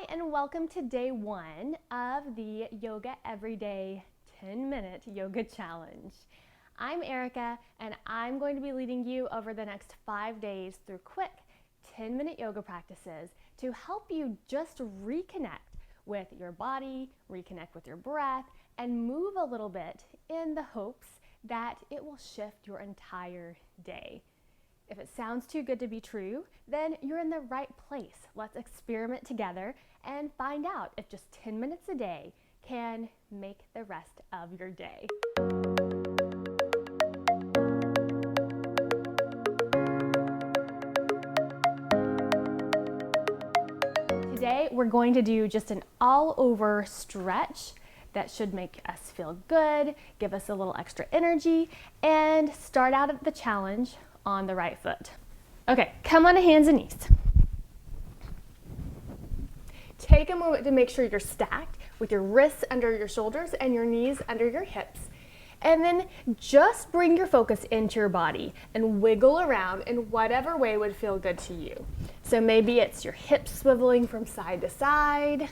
Hi, and welcome to day one of the Yoga Everyday 10-minute Yoga Challenge. I'm Erica, and I'm going to be leading you over the next 5 days through quick 10-minute yoga practices to help you just reconnect with your body, reconnect with your breath, and move a little bit in the hopes that it will shift your entire day. If it sounds too good to be true, then you're in the right place. Let's experiment together and find out if just 10 minutes a day can make the rest of your day. Today, we're going to do just an all-over stretch that should make us feel good, give us a little extra energy, and start out the challenge on the right foot. Okay, come on to hands and knees. Take a moment to make sure you're stacked with your wrists under your shoulders and your knees under your hips. And then just bring your focus into your body and wiggle around in whatever way would feel good to you. So maybe it's your hips swiveling from side to side.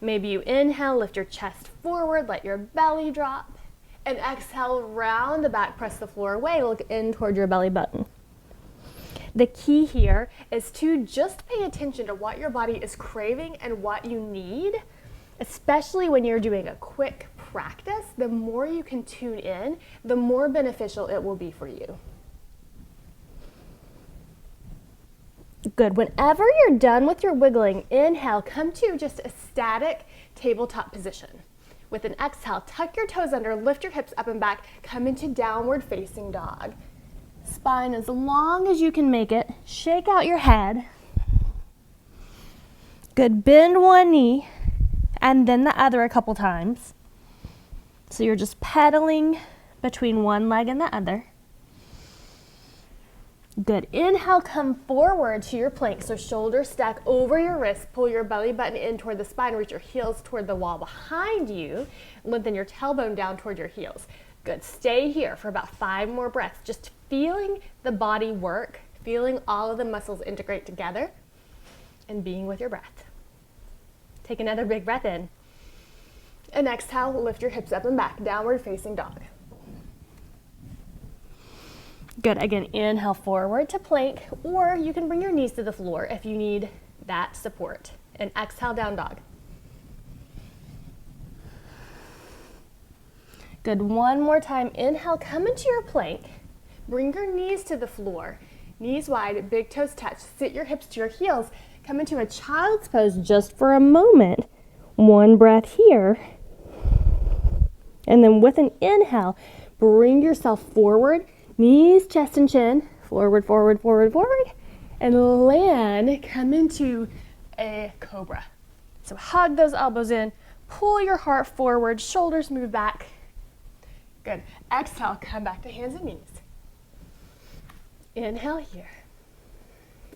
Maybe you inhale, lift your chest forward, let your belly drop. And exhale, round the back, press the floor away, look in toward your belly button. The key here is to just pay attention to what your body is craving and what you need, especially when you're doing a quick practice. The more you can tune in, the more beneficial it will be for you. Good. Whenever you're done with your wiggling, inhale, come to just a static tabletop position. With an exhale, tuck your toes under, lift your hips up and back, come into downward facing dog. Spine as long as you can make it. Shake out your head. Good, bend one knee and then the other a couple times. So you're just pedaling between one leg and the other. Good, inhale, come forward to your plank. So shoulders stack over your wrists, pull your belly button in toward the spine, reach your heels toward the wall behind you, lengthen your tailbone down toward your heels. Good, stay here for about 5 more breaths, just feeling the body work, feeling all of the muscles integrate together, and being with your breath. Take another big breath in. And exhale, lift your hips up and back, downward facing dog. Good, again, inhale forward to plank, or you can bring your knees to the floor if you need that support. And exhale, down dog. Good, one more time, inhale, come into your plank. Bring your knees to the floor, knees wide, big toes touch, sit your hips to your heels, come into a child's pose just for a moment. One breath here. And then with an inhale, bring yourself forward, knees, chest, and chin, forward, forward, forward, forward, and land, come into a cobra. So hug those elbows in, pull your heart forward, shoulders move back. Good. Exhale, come back to hands and knees. Inhale here.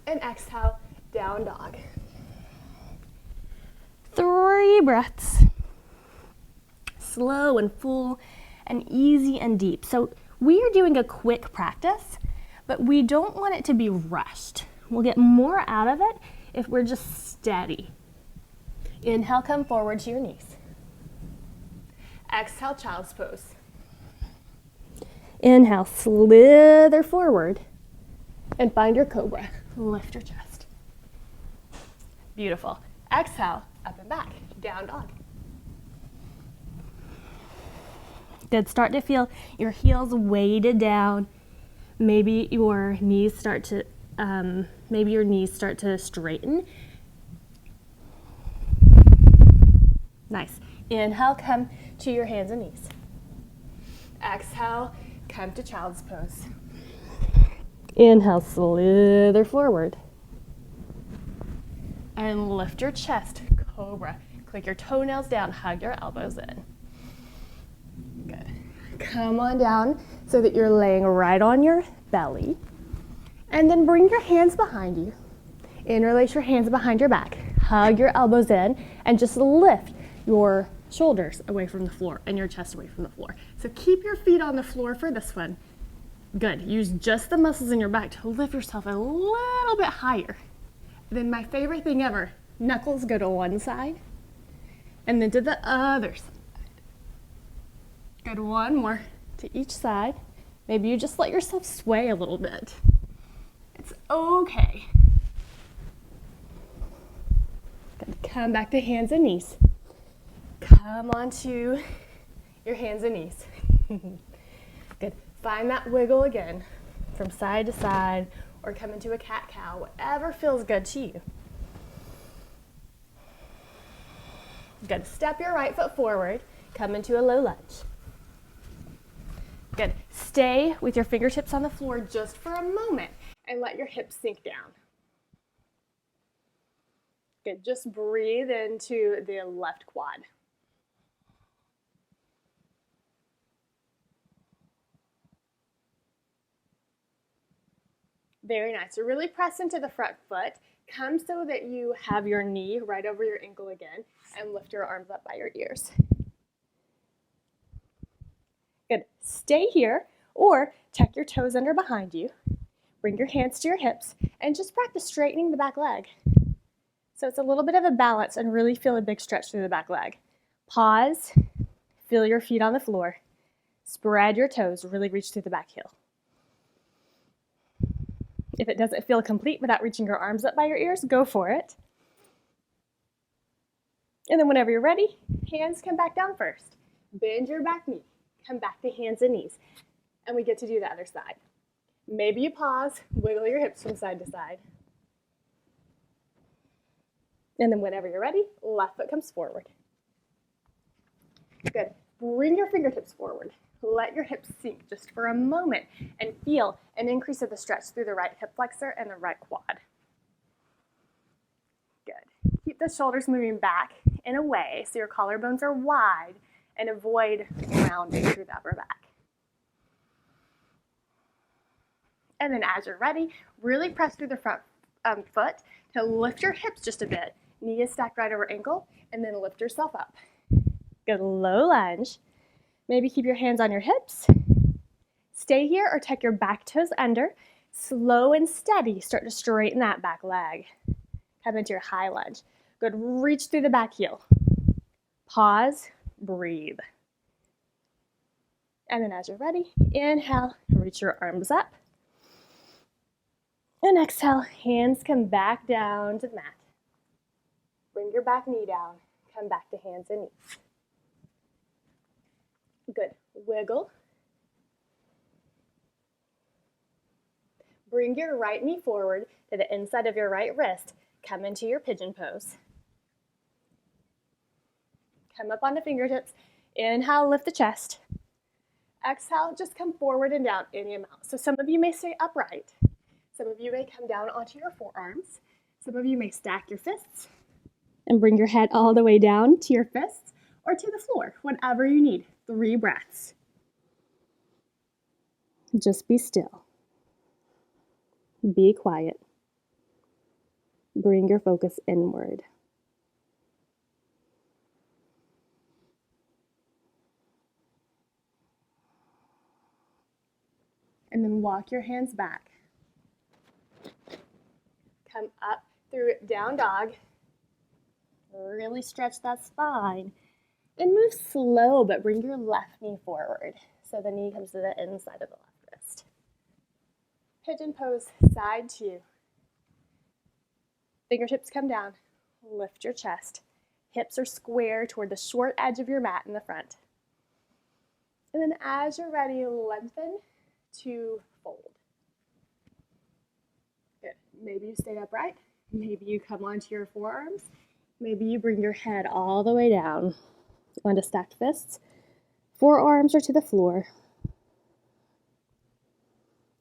And exhale, down dog. 3 breaths. Slow and full and easy and deep. So we are doing a quick practice, but we don't want it to be rushed. We'll get more out of it if we're just steady. Inhale, come forward to your knees. Exhale, child's pose. Inhale, slither forward and find your cobra. Lift your chest. Beautiful. Exhale, up and back, down dog. Good, start to feel your heels weighted down. Maybe your knees start to straighten. Nice. Inhale, come to your hands and knees. Exhale, come to child's pose. Inhale, slither forward. And lift your chest, cobra. Click your toenails down, hug your elbows in. Good. Come on down so that you're laying right on your belly. And then bring your hands behind you. Interlace your hands behind your back. Hug your elbows in and just lift your shoulders away from the floor and your chest away from the floor. So keep your feet on the floor for this one. Good. Use just the muscles in your back to lift yourself a little bit higher. Then my favorite thing ever, Knuckles go to one side and then to the other side. Good, one more to each side. Maybe you just let yourself sway a little bit. It's okay. Good. Come back to hands and knees. Come onto your hands and knees. Good. Find that wiggle again from side to side or come into a cat-cow, whatever feels good to you. Good. Step your right foot forward. Come into a low lunge. Good. Stay with your fingertips on the floor just for a moment and let your hips sink down. Good. Just breathe into the left quad. Very nice. So really press into the front foot. Come so that you have your knee right over your ankle again and lift your arms up by your ears. Good. Stay here or tuck your toes under behind you. Bring your hands to your hips and just practice straightening the back leg. So it's a little bit of a balance and really feel a big stretch through the back leg. Pause. Feel your feet on the floor. Spread your toes. Really reach through the back heel. If it doesn't feel complete without reaching your arms up by your ears, go for it. And then whenever you're ready, hands come back down first. Bend your back knee. Come back to hands and knees. And we get to do the other side. Maybe you pause, wiggle your hips from side to side. And then whenever you're ready, left foot comes forward. Good. Bring your fingertips forward. Let your hips sink just for a moment and feel an increase of the stretch through the right hip flexor and the right quad. Good. Keep the shoulders moving back and away so your collarbones are wide and avoid rounding through the upper back. And then as you're ready, really press through the front foot to lift your hips just a bit. Knee is stacked right over ankle, and then lift yourself up. Good, low lunge. Maybe keep your hands on your hips. Stay here or tuck your back toes under. Slow and steady, start to straighten that back leg. Come into your high lunge. Good, reach through the back heel. Pause, breathe. And then as you're ready, inhale, reach your arms up. And exhale, hands come back down to the mat. Bring your back knee down, come back to hands and knees. Good. Wiggle. Bring your right knee forward to the inside of your right wrist. Come into your pigeon pose. Come up onto fingertips. Inhale, lift the chest. Exhale, just come forward and down any amount. So some of you may stay upright. Some of you may come down onto your forearms. Some of you may stack your fists and bring your head all the way down to your fists or to the floor, whatever you need. 3 breaths. Just be still. Be quiet. Bring your focus inward. And then walk your hands back. Come up through down dog. Really stretch that spine. And move slow, but bring your left knee forward. So the knee comes to the inside of the left wrist. Pigeon pose, side 2. Fingertips come down. Lift your chest. Hips are square toward the short edge of your mat in the front. And then as you're ready, lengthen to fold. Good. Maybe you stay upright. Maybe you come onto your forearms. Maybe you bring your head all the way down onto stacked fists. Forearms are to the floor.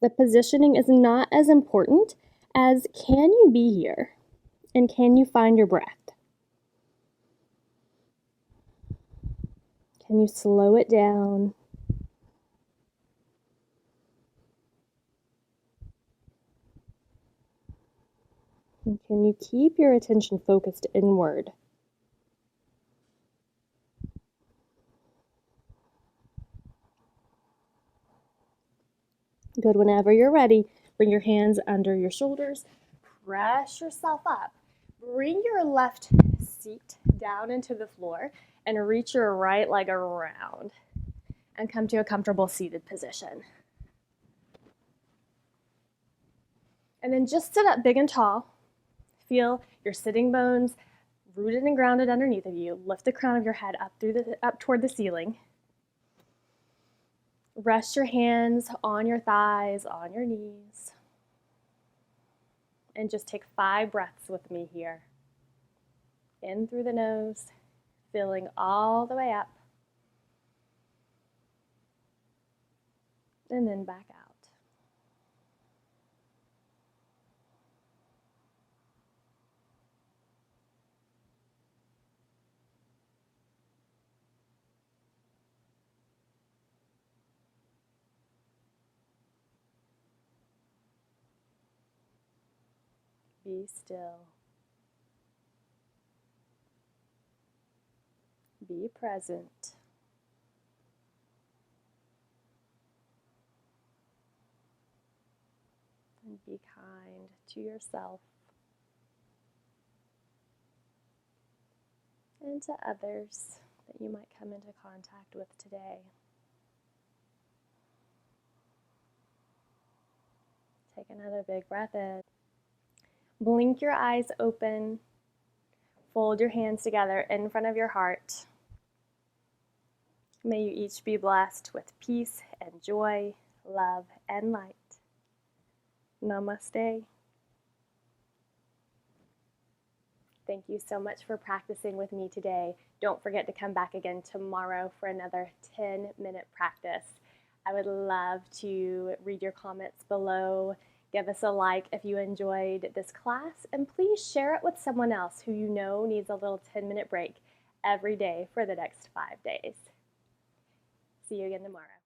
The positioning is not as important as can you be here and can you find your breath? Can you slow it down? And can you keep your attention focused inward? Good. Whenever you're ready, bring your hands under your shoulders. Press yourself up. Bring your left seat down into the floor and reach your right leg around and come to a comfortable seated position. And then just sit up big and tall. Feel your sitting bones rooted and grounded underneath of you. Lift the crown of your head up toward the ceiling. Rest your hands on your thighs, on your knees. And just take 5 breaths with me here. In through the nose, filling all the way up. And then back out. Be still. Be present. And be kind to yourself and to others that you might come into contact with today. Take another big breath in. Blink your eyes open. Fold your hands together in front of your heart. May you each be blessed with peace and joy, love and light. Namaste. Thank you so much for practicing with me today. Don't forget to come back again tomorrow for another 10-minute practice. I would love to read your comments below. Give us a like if you enjoyed this class, and please share it with someone else who you know needs a little 10-minute break every day for the next 5 days. See you again tomorrow.